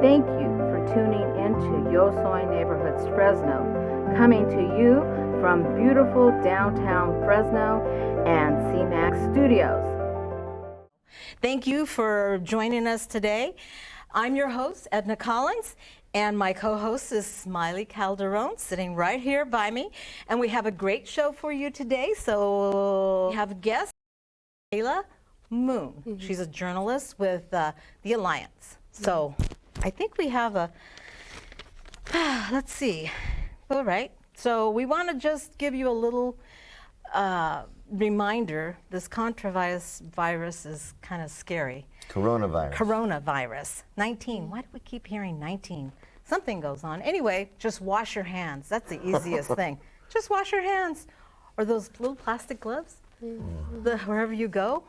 Thank you for tuning into Yo Soy Neighborhoods Fresno, coming to you from beautiful downtown Fresno and CMAX Studios. Thank you for joining us today. I'm your host, Edna Collins, and my co-host is Smiley Calderon, sitting right here by me. And we have a great show for you today. So we have a guest, Kayla Moon. Mm-hmm. She's a journalist with the Alliance. So I think we have a, let's see, all right. So we want to just give you a little reminder. This virus is kind of scary. Coronavirus. 19. Why do we keep hearing 19? Something goes on. Anyway, just wash your hands. That's the easiest thing. Just wash your hands. Or those little plastic gloves. Wherever you go,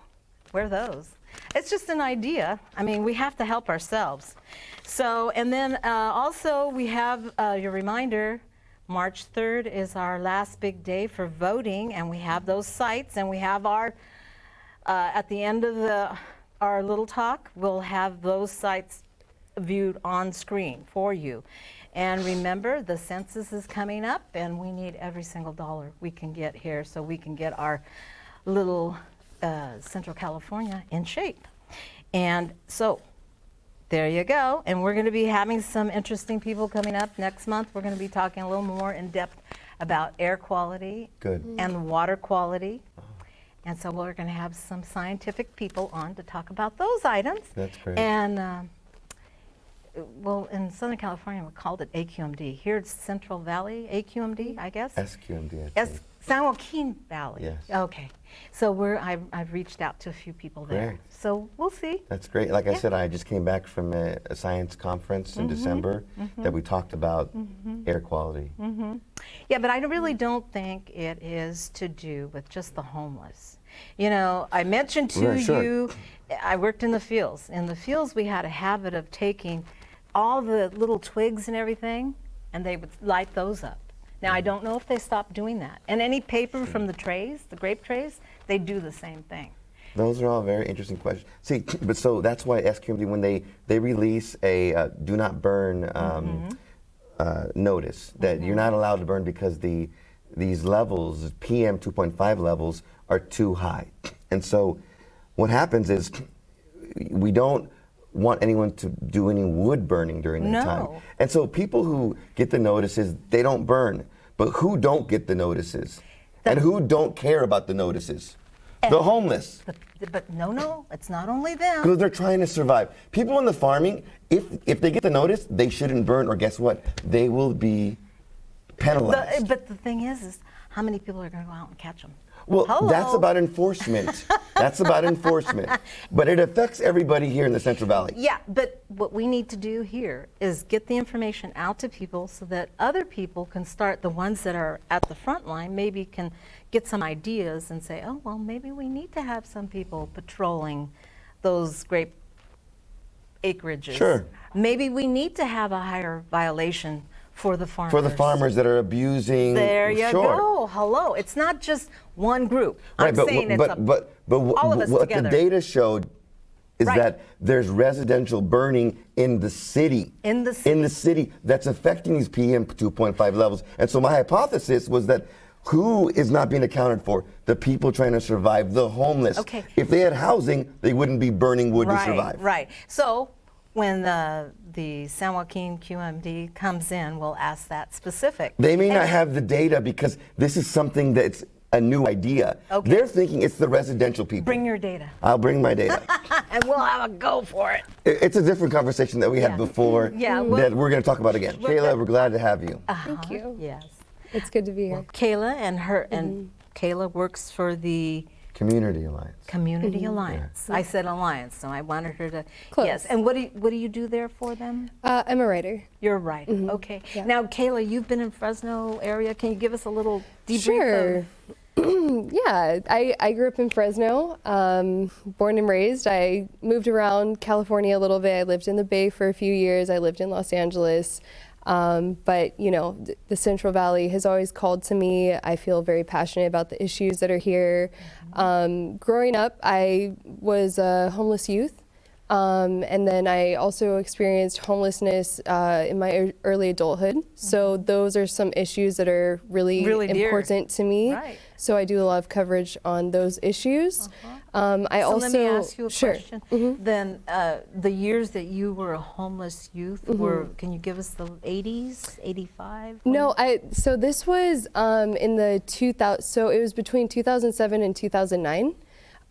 wear those. It's just an idea. I mean, we have to help ourselves. So, and then also we have your reminder, March 3rd is our last big day for voting, and we have those sites, and we have our, at the end of our little talk, we'll have those sites viewed on screen for you. And remember, the census is coming up, and we need every single dollar we can get here so we can get our little Central California in shape. And so there you go. And we're going to be having some interesting people coming up next month. We're going to be talking a little more in depth about air quality and water quality. And so we're going to have some scientific people on to talk about those items. That's great. And well, in Southern California, we called it AQMD. Here it's Central Valley, AQMD, I guess? SQMD, I think. San Joaquin Valley. Yes. Okay. So I've reached out to a few people there. Great. So we'll see. That's great. Like I said, I just came back from a science conference in December that we talked about air quality. Yeah, but I really don't think it is to do with just the homeless. You know, I mentioned to you, I worked in the fields. In the fields, we had a habit of taking all the little twigs and everything, and they would light those up. Now, I don't know if they stopped doing that. And any paper from the trays, the grape trays, they do the same thing. Those are all very interesting questions. See, but so that's why SQMD, when they release a do not burn notice, that you're not allowed to burn because these levels, PM 2.5 levels, are too high. And so what happens is we don't want anyone to do any wood burning during that time. And so people who get the notices, they don't burn. But who don't get the notices? And who don't care about the notices? The homeless. But no, it's not only them. Because they're trying to survive. People in the farming, if they get the notice, they shouldn't burn, or guess what? They will be penalized. But the thing is how many people are going to go out and catch them? Well, that's about enforcement. That's about enforcement. But it affects everybody here in the Central Valley. Yeah, but what we need to do here is get the information out to people so that other people can start, the ones that are at the front line, maybe can get some ideas and say, oh, well, maybe we need to have some people patrolling those grape acreages. Sure. Maybe we need to have a higher violation for the farmers. For the farmers that are abusing. There you go. Hello. It's not just one group. I'm saying it's all of us what together. The data showed is that there's residential burning in the city. In the city. In the city that's affecting these PM 2.5 levels. And so my hypothesis was that who is not being accounted for? The people trying to survive, the homeless. Okay. If they had housing, they wouldn't be burning wood to survive. Right. So when the San Joaquin QMD comes in, we'll ask that specific. They may not have the data because this is something that's a new idea. Okay. They're thinking it's the residential people. Bring your data. I'll bring my data. And we'll have a go for it. It's a different conversation that we had before that we're going to talk about again. Kayla, we're glad to have you. Thank you. Yes. It's good to be here. Well, Kayla and Kayla works for the Community Alliance. Community Alliance. I said Alliance, so I wanted her to. Close. Yes. And what do you do there for them? I'm a writer. You're a writer. Okay. Yeah. Now, Kayla, you've been in Fresno area. Can you give us a little debrief? Sure. Yeah, I grew up in Fresno, born and raised. I moved around California a little bit. I lived in the Bay for a few years. I lived in Los Angeles. But, you know, the Central Valley has always called to me. I feel very passionate about the issues that are here. Growing up, I was a homeless youth. And then I also experienced homelessness in my early adulthood. So those are some issues that are really important to me. Right. So I do a lot of coverage on those issues. Let me ask you a question. Mm-hmm. Then the years that you were a homeless youth were, can you give us the 80s, 85? No, so this was in the 2000, so it was between 2007 and 2009.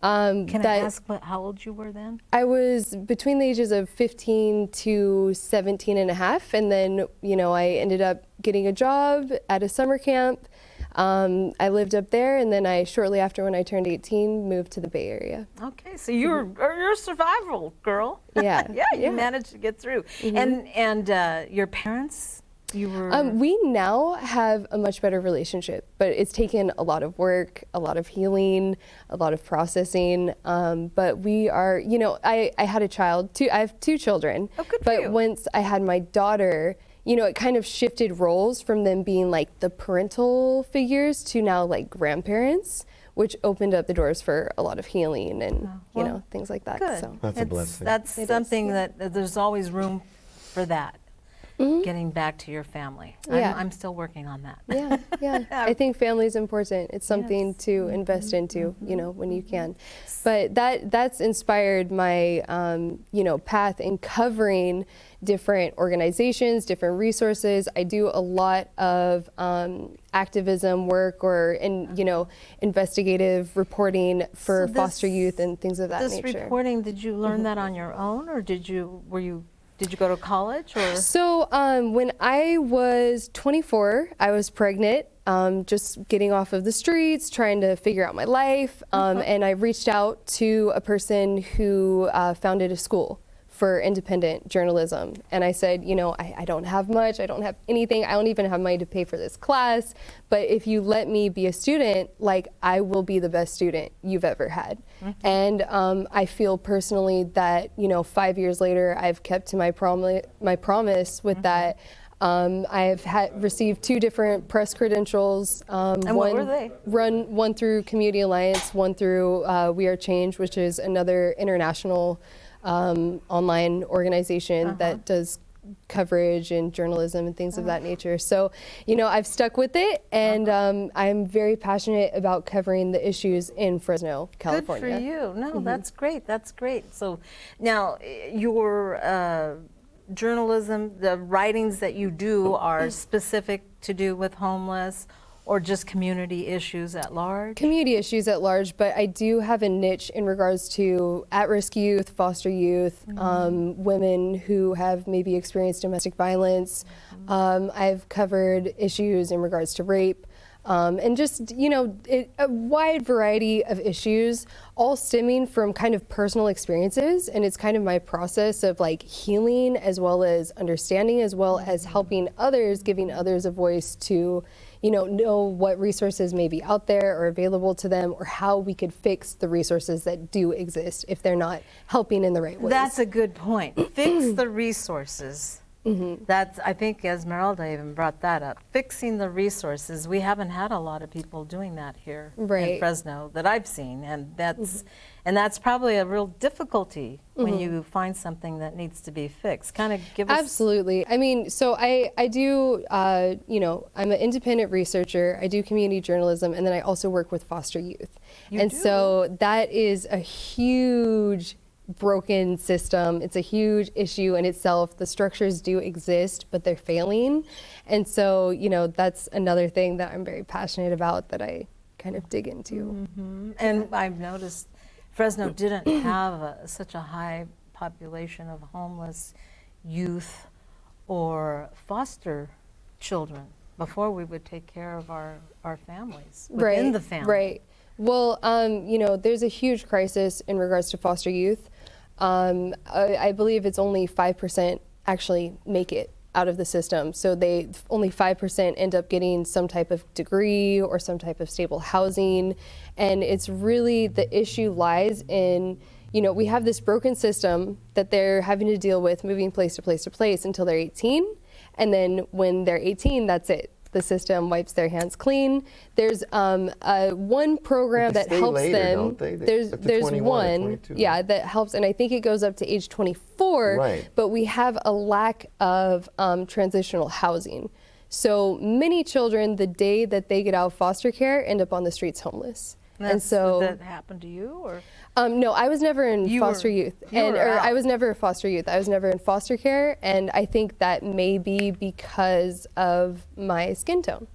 Can I ask how old you were then? I was between the ages of 15 to 17 and a half. And then, I ended up getting a job at a summer camp. I lived up there, and then shortly after, when I turned 18, moved to the Bay Area. Okay, so you're a survival girl. Yeah. You managed to get through. And your parents, you were... we now have a much better relationship, but it's taken a lot of work, a lot of healing, a lot of processing. But we are, I had a child, I have 2 children. Oh, good for you. But once I had my daughter, it kind of shifted roles from them being like the parental figures to now like grandparents, which opened up the doors for a lot of healing and, things like that. Good. So. That's a blessing. That's something that there's always room for that. Getting back to your family. Yeah. I'm still working on that. Yeah. I think family is important. It's something to invest into, when you can. But that's inspired my, path in covering different organizations, different resources. I do a lot of activism work investigative reporting for foster youth and things of that nature. This reporting, did you learn that on your own, or did you go to college? Or So when I was 24, I was pregnant, just getting off of the streets, trying to figure out my life, and I reached out to a person who founded a school for independent journalism. And I said, I don't have much, I don't have anything, I don't even have money to pay for this class, but if you let me be a student, I will be the best student you've ever had. And I feel personally that, 5 years later, I've kept to my promise with that. I've received 2 different press credentials. And what were they? One through Community Alliance, one through We Are Change, which is another international online organization that does coverage and journalism and things of that nature. So, I've stuck with it, and I'm very passionate about covering the issues in Fresno, California. Good for you. No, that's great. That's great. So now your journalism, the writings that you do are specific to do with homeless, or just community issues at large? Community issues at large, but I do have a niche in regards to at-risk youth, foster youth, women who have maybe experienced domestic violence. I've covered issues in regards to rape, and just, a wide variety of issues, all stemming from kind of personal experiences. And it's kind of my process of healing, as well as understanding, as well as helping others, giving others a voice to know what resources may be out there or available to them, or how we could fix the resources that do exist if they're not helping in the right ways. That's a good point. Fix the resources. That's, I think Esmeralda even brought that up. Fixing the resources. We haven't had a lot of people doing that here in Fresno that I've seen, and that's probably a real difficulty when you find something that needs to be fixed. Kind of give us... Absolutely. I mean, so I do, I'm an independent researcher. I do community journalism, and then I also work with foster youth. So that is a huge broken system. It's a huge issue in itself. The structures do exist, but they're failing. And so, that's another thing that I'm very passionate about, that I kind of dig into. And I've noticed Fresno didn't have such a high population of homeless youth or foster children before we would take care of our families within the family. Right. Well, there's a huge crisis in regards to foster youth. I believe it's only 5% actually make it out of the system. So only 5% end up getting some type of degree or some type of stable housing. And it's really, the issue lies in, we have this broken system that they're having to deal with, moving place to place to place until they're 18. And then when they're 18, that's it. the system, wipes their hands clean. There's one program that helps later, them. Don't they? There's 21 or one, 22. yeah, that helps, and I think it goes up to age 24. Right. But we have a lack of transitional housing. So many children, the day that they get out of foster care, end up on the streets homeless. And so did that happen to you, or? No, I was never in foster youth, I was never a foster youth. I was never in foster care, and I think that may be because of my skin tone.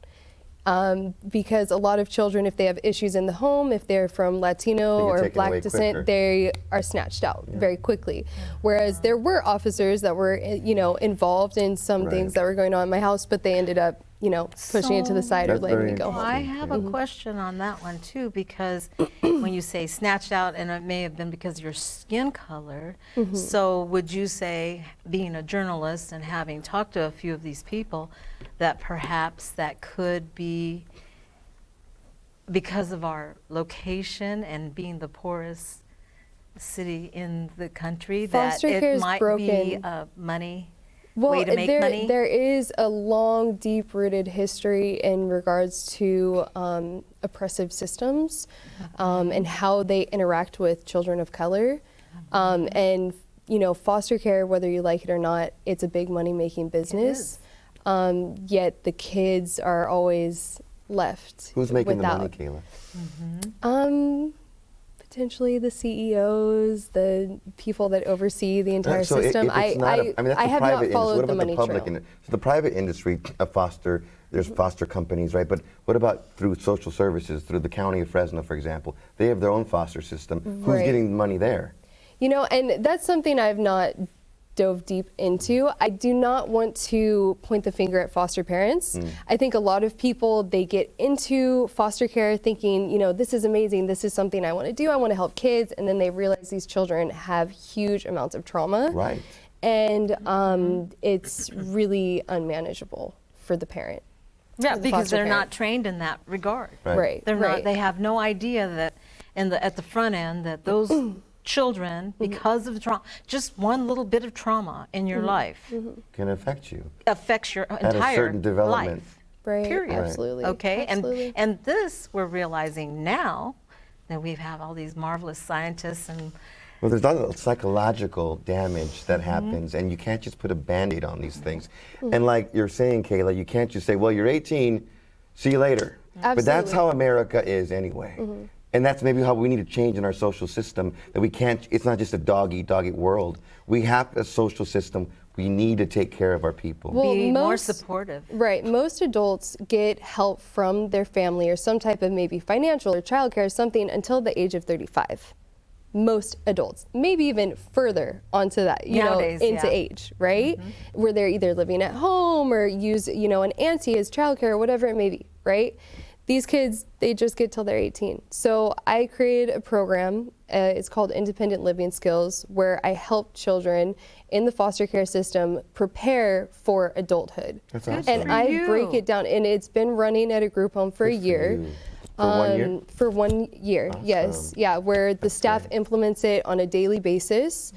Because a lot of children, if they have issues in the home, if they're from Latino or Black descent, they are snatched out very quickly. Whereas there were officers that were, involved in some things that were going on in my house, but they ended up, pushing it to the side or letting me go home. I have a question on that one too, because when you say snatched out, and it may have been because of your skin color, so would you say, being a journalist and having talked to a few of these people, that perhaps that could be because of our location and being the poorest city in the country, Foster that care it is might broken. be a way to make there, money? There is a long, deep-rooted history in regards to oppressive systems and how they interact with children of color. And, foster care, whether you like it or not, it's a big money-making business. Yet the kids are always left Who's making without. the money, Kayla? Potentially the CEOs, the people that oversee the entire So system. I have not followed the money trail. So the private industry of foster, there's foster companies, right? But what about through social services, through the county of Fresno, for example? They have their own foster system. Who's getting the money there? And that's something I've not dove deep into. I do not want to point the finger at foster parents. I think a lot of people, they get into foster care thinking, this is amazing, this is something I want to do, I want to help kids, and then they realize these children have huge amounts of trauma. Right. And it's really unmanageable for the parent. Yeah, because they're parent. not trained in that regard. Right. They're right. not. They have no idea that, at the front end, that those children, because of trauma, just one little bit of trauma in your life, Can affect you. affects your At a entire certain development. life. Right. Period. Absolutely. Okay. Absolutely. And this we're realizing now that we have all these marvelous scientists and. Well, there's a lot of psychological damage that happens, and you can't just put a Band-Aid on these things. And like you're saying, Kayla, you can't just say, well, you're 18, see you later. But that's how America is anyway. And that's maybe how we need to change in our social system, that we can't, it's not just a dog-eat world. We have a social system. We need to take care of our people. Well, be more supportive. Right. Most adults get help from their family or some type of maybe financial or childcare or something until the age of 35. Most adults, maybe even further onto that, Nowadays, into age, right? Where they're either living at home or use, an auntie as childcare or whatever it may be, right? These kids, they just get till they're 18. So I created a program, it's called Independent Living Skills, where I help children in the foster care system prepare for adulthood. That's awesome. And I break it down, and it's been running at a group home for a year. For 1 year? For 1 year, yes. Yeah, where the staff implements it on a daily basis.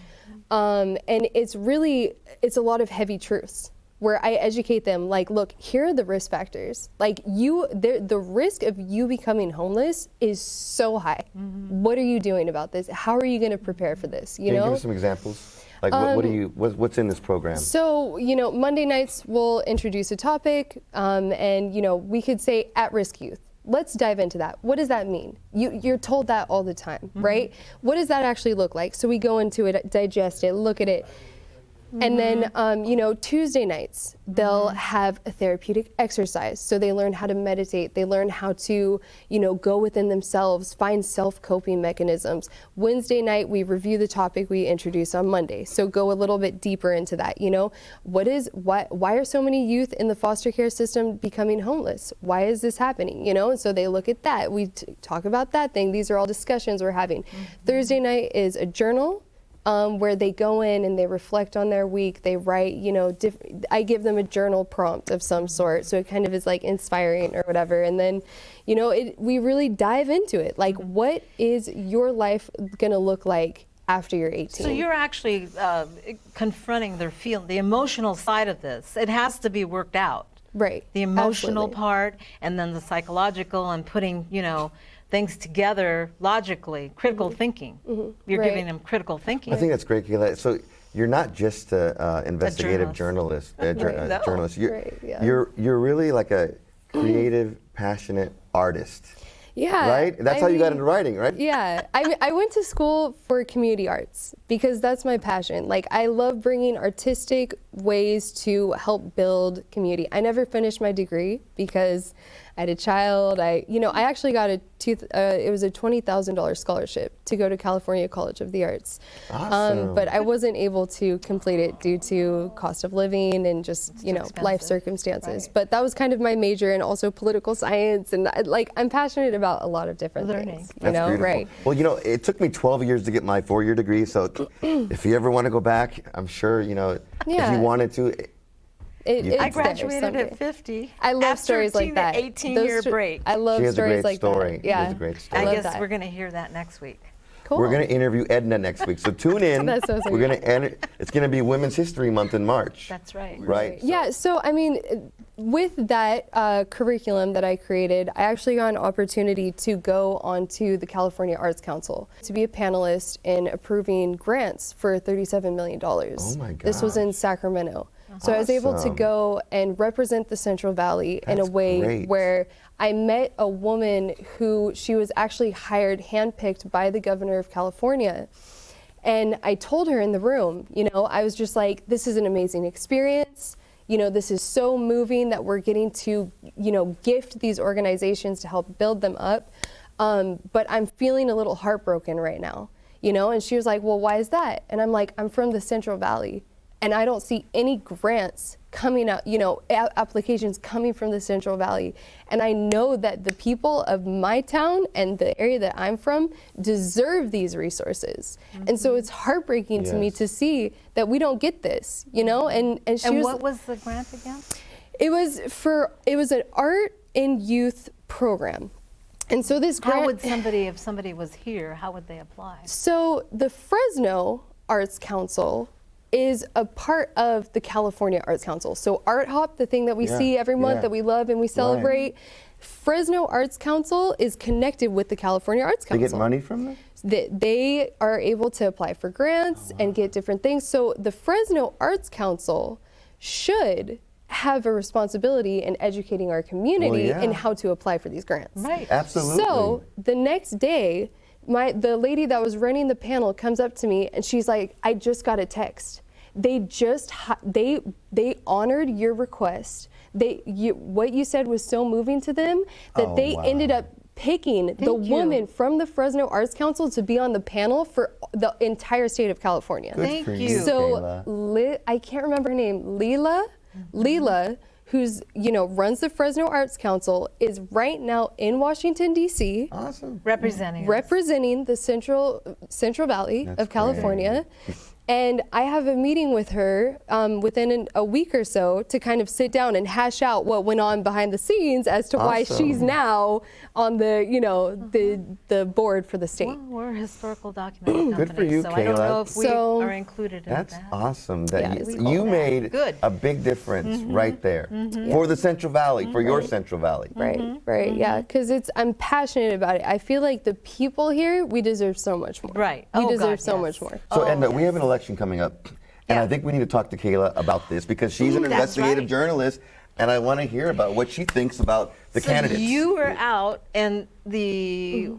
And it's a lot of heavy truths where I educate them, like, look, here are the risk factors. Like, the risk of you becoming homeless is so high. What are you doing about this? How are you going to prepare for this? Can you give us some examples? Like, what's in this program? So, Monday nights we'll introduce a topic, and, we could say at-risk youth. Let's dive into that. What does that mean? You're told that all the time, right? What does that actually look like? So we go into it, digest it, look at it. And then, Tuesday nights, they'll have a therapeutic exercise. So they learn how to meditate. They learn how to, go within themselves, find self-coping mechanisms. Wednesday night, we review the topic we introduced on Monday. So go a little bit deeper into that. Why are so many youth in the foster care system becoming homeless? Why is this happening? And so they look at that. We talk about that thing. These are all discussions we're having. Thursday night is a journal. Where they go in and they reflect on their week. They write, I give them a journal prompt of some sort, so it kind of is like inspiring or whatever. And then, we really dive into it. Like, what is your life gonna look like after you're 18? So you're actually confronting the emotional side of this. It has to be worked out. Right. The emotional Absolutely. part, and then the psychological, and putting, things together logically, critical thinking. You're Right. giving them critical thinking. I think that's great, Kayla. So you're not just an investigative journalist. No. Journalist. Right, yeah. You're really like a creative, passionate artist. Yeah. Right? That's how you got into writing, right? Yeah, I went to school for community arts because that's my passion. Like, I love bringing artistic ways to help build community. I never finished my degree because I had a child. I actually got it was a $20,000 scholarship to go to California College of the Arts. Awesome. But I wasn't able to complete it due to cost of living and just, life expensive. circumstances. Right. But that was kind of my major, and also political science. And I'm passionate about a lot of different Learning. things. That's beautiful. Right? Well, it took me 12 years to get my 4-year degree, so if you ever want to go back, I'm sure, if Yeah. you wanted to. It's I there graduated someday. at 50. I love after stories like that. 18-year break. I love She has a stories great like story. that. She Yeah. has a great story. I love guess that. we're going to hear that next week. Cool. We're going to interview Edna next week, so tune in. That's so sweet. We're going to it's going to be Women's History Month in March. That's right. Right? Yeah, so with that curriculum that I created, I actually got an opportunity to go onto the California Arts Council to be a panelist in approving grants for $37 million. Oh my This was in gosh. Sacramento. So I was able to Awesome. go and represent the Central Valley in a That's way great. where I met a woman who she was actually handpicked by the governor of California. And I told her in the room, I was just like, this is an amazing experience. This is so moving that we're getting to, gift these organizations to help build them up. But I'm feeling a little heartbroken right now, And she was like, well, why is that? And I'm like, I'm from the Central Valley, and I don't see any grants coming out, applications coming from the Central Valley. And I know that the people of my town and the area that I'm from deserve these resources. And so it's heartbreaking to me Yes. to see that we don't get this, And she And was, what was the grant again? it was an art and youth program. And so this grant, How would if somebody was here, how would they apply? so the Fresno Arts Council is a part of the California Arts Council. So Art Hop, the thing that we Yeah, see every month yeah. that we love and we celebrate, Fresno Arts Council is connected with the California Arts They Council. get money from this? They are able to apply for grants and get different things. So the Fresno Arts Council should have a responsibility in educating our community yeah. in how to apply for these grants. Right. Absolutely. So the next day, the lady that was running the panel comes up to me and she's like, I just got a text. They honored your request. What you said was so moving to them that Oh, they wow. ended up picking the you. woman from the Fresno Arts Council to be on the panel for the entire state of California. Good Thank for you. So Kayla. I can't remember her name, Leela, who's runs the Fresno Arts Council, is right now in Washington D.C. Awesome. Representing us. representing the Central Valley That's of California. And I have a meeting with her within a week or so to kind of sit down and hash out what went on behind the scenes as to why Awesome. she's now on the board for the state. Well, we're a historical document company, Good for you, so I don't know Kayla. if we So- are included in That's that. awesome that Yeah, it's you cool. made Good. a big difference right there for the Central Valley, for your Central Valley. Right, yeah, because I'm passionate about it. I feel like the people here, we deserve so much more. Right. We Oh, deserve God, so yes. much more. So Edna, we have an election coming up, and I think we need to talk to Kayla about this because she's an That's investigative right. journalist, and I want to hear about what she thinks about the candidates. You were out in the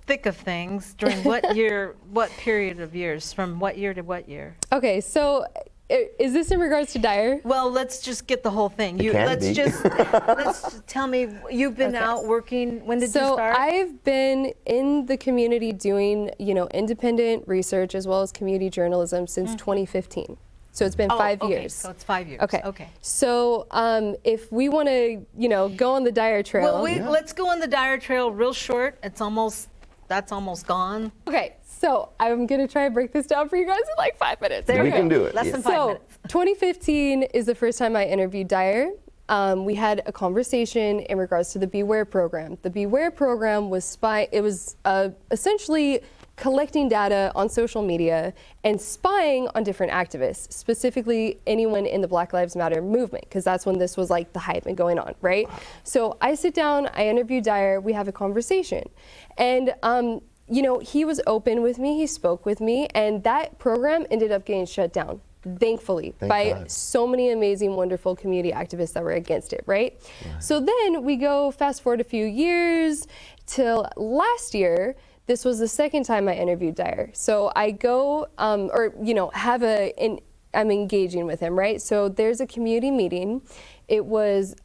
thick of things during what year, what period of years, from what year to what year? Okay, so is this in regards to Dyer? Well, let's just get the whole thing. It can Let's be. just tell me, you've been out working, when did you So start? I've been in the community doing, independent research as well as community journalism since 2015. So it's been 5 okay, years. so it's 5 years. Okay. So if we want to, go on the Dyer trail. Well, let's go on the Dyer Trail real short. That's almost gone. Okay, so I'm going to try and break this down for you guys in like 5 minutes. There We you go. can do it, Less yeah. than 5 So minutes. 2015 is the first time I interviewed Dyer. We had a conversation in regards to the Beware program. The Beware program was essentially collecting data on social media and spying on different activists, specifically anyone in the Black Lives Matter movement, because that's when this was like the hype and going on, right? So I sit down, I interview Dyer, we have a conversation. And you know, he was open with me, he spoke with me, and that program ended up getting shut down, thankfully, by God. So many amazing, wonderful community activists that were against it, right? So then we go fast forward a few years till last year. This was the second time I interviewed Dyer. So I go, or, you know, I'm engaging with him, right? So there's a community meeting. It was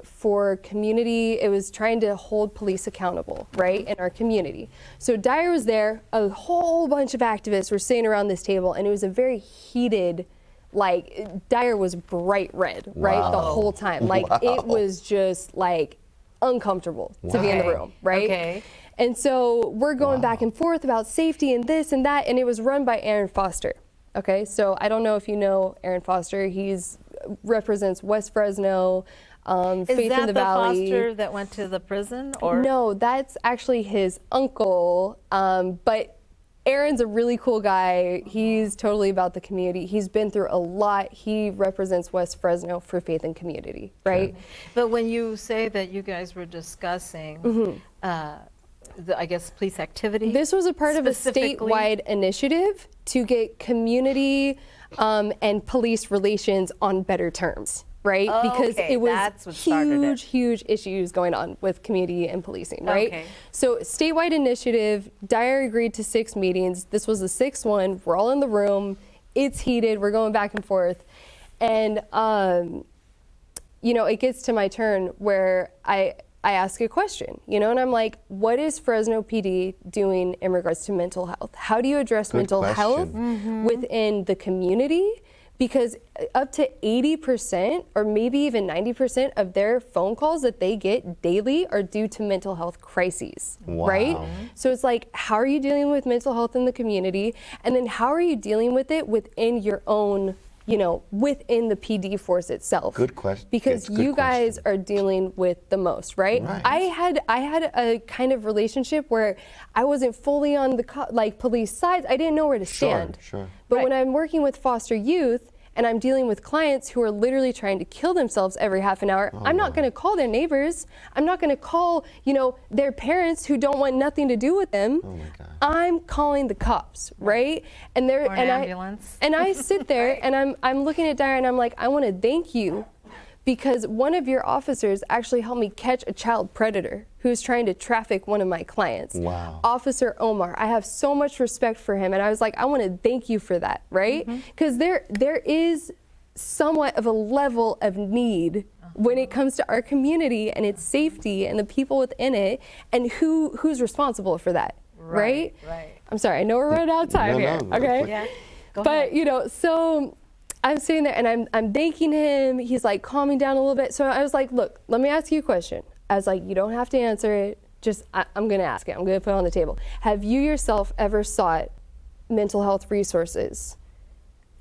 for community, it was trying to hold police accountable, right, in our community. So Dyer was there, a whole bunch of activists were sitting around this table, and it was a very heated, like, Dyer was bright red, right, the whole time. Like, it was just, like, uncomfortable to be in the room, right? Okay. And so we're going back and forth about safety and this and that, and it was run by Aaron Foster. Okay, so I don't know if you know Aaron Foster. He's represents West Fresno, Faith in the Valley. Is that the Foster that went to the prison? Or no, that's actually his uncle. But Aaron's a really cool guy. He's totally about the community. He's been through a lot. He represents West Fresno for Faith and Community, right? But when you say that you guys were discussing I guess police activity. This was a part of a statewide initiative to get community and police relations on better terms, right? Because it was huge issues going on with community and policing, right? So statewide initiative, Dyer agreed to 6 meetings. This was the 6th one. We're all in the room. It's heated. We're going back and forth. And, you know, it gets to my turn where I ask a question, you know, and I'm like, what is Fresno PD doing in regards to mental health? How do you address mental health within the community? Because up to 80% or maybe even 90% of their phone calls that they get daily are due to mental health crises, right? So it's like, how are you dealing with mental health in the community? And then how are you dealing with it within your own, you know, within the PD force itself? Good question. Because you guys are dealing with the most, right? I had a kind of relationship where I wasn't fully on the police sides. I didn't know where to stand. But when I'm working with foster youth and I'm dealing with clients who are literally trying to kill themselves every half an hour, I'm not going to call their neighbors. I'm not going to call, you know, their parents who don't want nothing to do with them. I'm calling the cops, right? And or an ambulance. And I sit there and I'm looking at Dyer and I'm like, I want to thank you because one of your officers actually helped me catch a child predator who's trying to traffic one of my clients. Officer Omar. I have so much respect for him, and I was like, I want to thank you for that, right? Because there is somewhat of a level of need when it comes to our community and its safety and the people within it, and who's responsible for that, right? I'm sorry, I know we're running out of time here. Okay. Yeah. Go but ahead. you know, so I'm sitting there and I'm thanking him. He's like calming down a little bit. So I was like, look, let me ask you a question. I was like, you don't have to answer it. Just, I'm going to ask it. I'm going to put it on the table. Have you yourself ever sought mental health resources?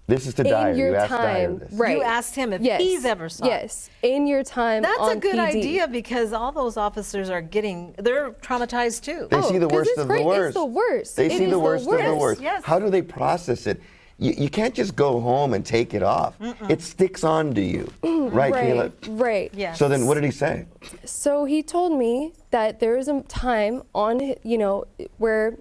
This is to Dyer. You asked Dyer this. Right. You asked him if he's ever sought. Yes, in your time That's on a good PD. idea because all those officers they're traumatized too. They see the worst of the worst. It's the worst. They see the worst of the worst. Yes. How do they process it? You can't just go home and take it off. It sticks on to you. Right, Kayla? Right. Yes. So then what did he say? So he told me that there was a time on, you know, where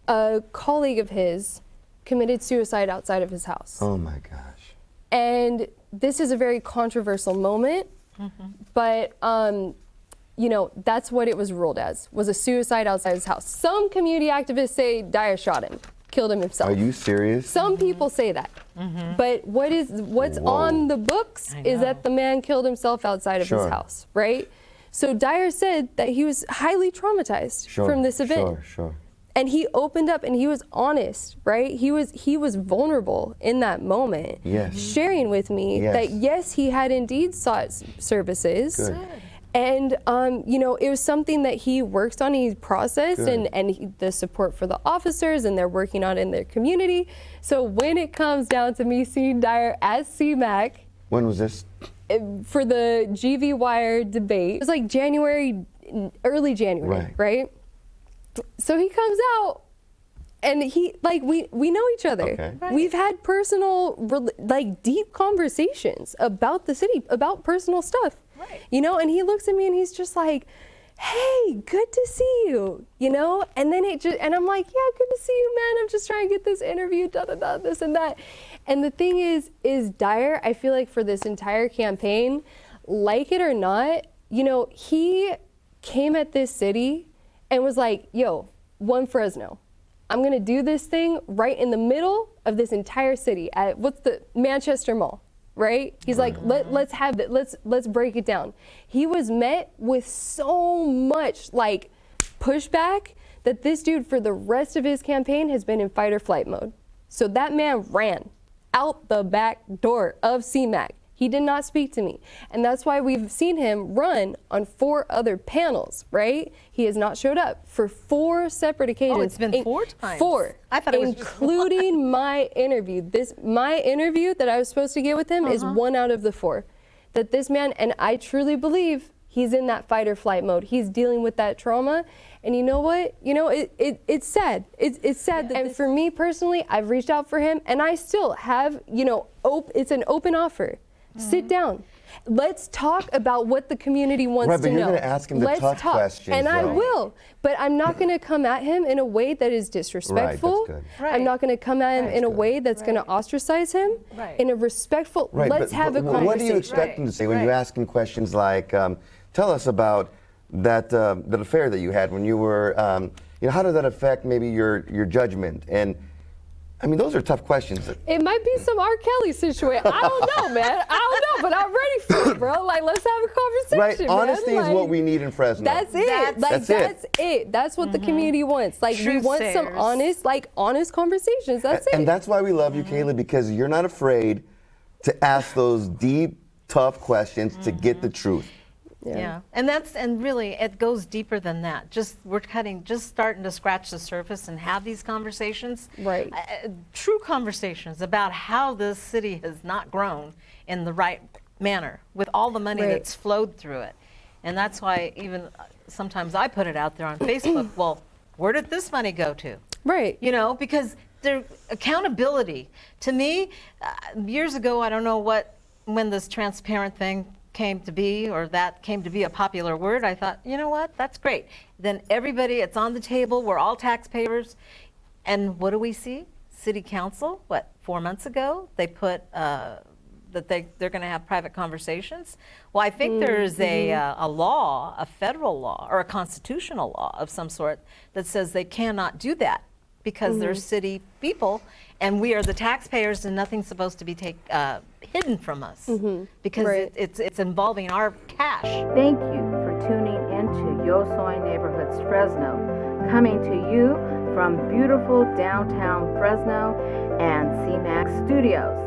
a colleague of his committed suicide outside of his house. Oh my gosh. And this is a very controversial moment, but you know, that's what it was ruled as, was a suicide outside his house. Some community activists say Dyer shot him, killed him himself. Are you serious? Some people say that. But what's on the books is that the man killed himself outside of his house, right? So Dyer said that he was highly traumatized from this event. And he opened up and he was honest, right? He was vulnerable in that moment, sharing with me that yes, he had indeed sought services. And you know, it was something that he works on, he processed, and the support for the officers, and they're working on in their community. So when it comes down to me seeing Dyer as CMAC, when was this? For the GV Wire debate, it was like January, early January, right? So he comes out and he, like, we know each other. Okay. Right. We've had personal, like, deep conversations about the city, about personal stuff. Right. You know, and he looks at me and he's just like, hey, good to see you, you know? And then and I'm like, yeah, good to see you, man. I'm just trying to get this interview, this and that. And the thing is Dyer, I feel like for this entire campaign, like it or not, you know, he came at this city and was like, yo, one Fresno. I'm gonna do this thing right in the middle of this entire city at Manchester Mall, right? He's like, let's have it, let's break it down. He was met with so much like pushback that this dude for the rest of his campaign has been in fight or flight mode. So that man ran out the back door of CMAC. He did not speak to me. And that's why we've seen him run on 4 other panels, right? He has not showed up for 4 separate occasions. Oh, it's been 4 times? 4. I thought it was just including my interview. My interview that I was supposed to get with him is 1 out of the 4. That this man, and I truly believe he's in that fight or flight mode. He's dealing with that trauma. And you know what? You know, it's sad. It's sad. Yeah. And for me personally, I've reached out for him and I still have, you know, it's an open offer. Sit down. Let's talk about what the community wants to know. Right, but you're going to ask him the tough questions. And I will, but I'm not going to come at him in a way that is disrespectful. Right, that's good. I'm not going to come at him in a way that's going to ostracise him. In a respectful, let's have a conversation. What do you expect him to say when you ask him questions like, tell us about that affair that you had when you were, you know, how did that affect maybe your judgment? And I mean, those are tough questions. It might be some R. Kelly situation. I don't know, man. I don't know, but I'm ready for it, bro. Like, let's have a conversation, right? Honesty man. is what we need in Fresno. That's it. That's it. That's what the community wants. Like, we want some honest conversations. That's it. And that's why we love you, Kayla, because you're not afraid to ask those deep, tough questions to get the truth. Yeah. And really it goes deeper than that. We're just starting to scratch the surface and have these conversations. Right. True conversations about how this city has not grown in the right manner with all the money that's flowed through it. And that's why even sometimes I put it out there on Facebook, well, where did this money go to? Right. You know, because their accountability. To me, years ago, I don't know when this transparent thing came to be, or that came to be a popular word, I thought, you know what, that's great. Then everybody, it's on the table, we're all taxpayers, and what do we see? City Council, 4 months ago, they put that they're going to have private conversations. Well, I think there is a law, a federal law, or a constitutional law of some sort that says they cannot do that because they're city people, and we are the taxpayers, and nothing's supposed to be hidden from us because it's involving our cash. Thank you for tuning into Yo Soy Neighborhoods Fresno, coming to you from beautiful downtown Fresno and CMAX Studios.